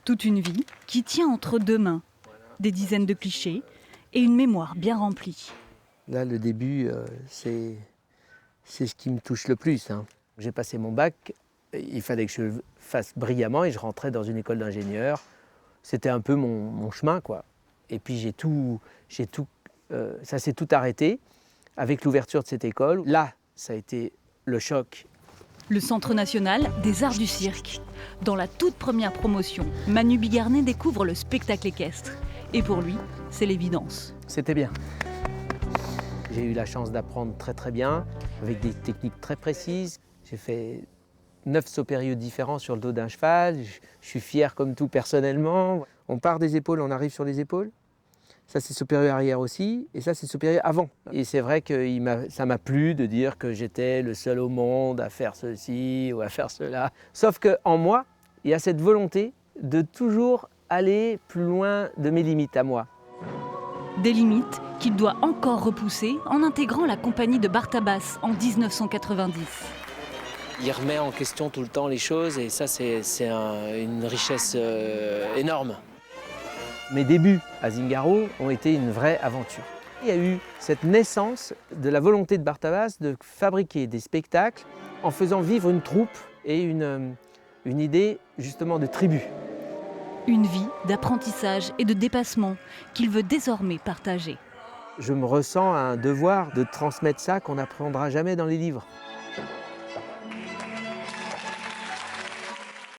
Toute une vie qui tient entre deux mains, des dizaines de clichés et une mémoire bien remplie. Là, le début, c'est ce qui me touche le plus, hein. J'ai passé mon bac, il fallait que je le fasse brillamment et je rentrais dans une école d'ingénieur. C'était un peu mon chemin, quoi. Et puis ça s'est tout arrêté avec l'ouverture de cette école. Là, ça a été le choc. Le Centre national des arts du cirque. Dans la toute première promotion, Manu Bigarnet découvre le spectacle équestre. Et pour lui, c'est l'évidence. C'était bien. J'ai eu la chance d'apprendre très très bien, avec des techniques très précises. J'ai fait 9 sauts périlleux différents sur le dos d'un cheval. Je suis fier comme tout personnellement. On part des épaules, on arrive sur les épaules. Ça, c'est saut périlleux arrière aussi, et ça, c'est saut périlleux avant. Et c'est vrai que ça m'a plu de dire que j'étais le seul au monde à faire ceci ou à faire cela. Sauf qu'en moi, il y a cette volonté de toujours aller plus loin de mes limites à moi. Des limites qu'il doit encore repousser en intégrant la compagnie de Bartabas en 1990. Il remet en question tout le temps les choses, et ça, c'est une richesse énorme. Mes débuts à Zingaro ont été une vraie aventure. Il y a eu cette naissance de la volonté de Bartabas de fabriquer des spectacles en faisant vivre une troupe et une idée justement de tribu. Une vie d'apprentissage et de dépassement qu'il veut désormais partager. Je me ressens un devoir de transmettre ça qu'on n'apprendra jamais dans les livres.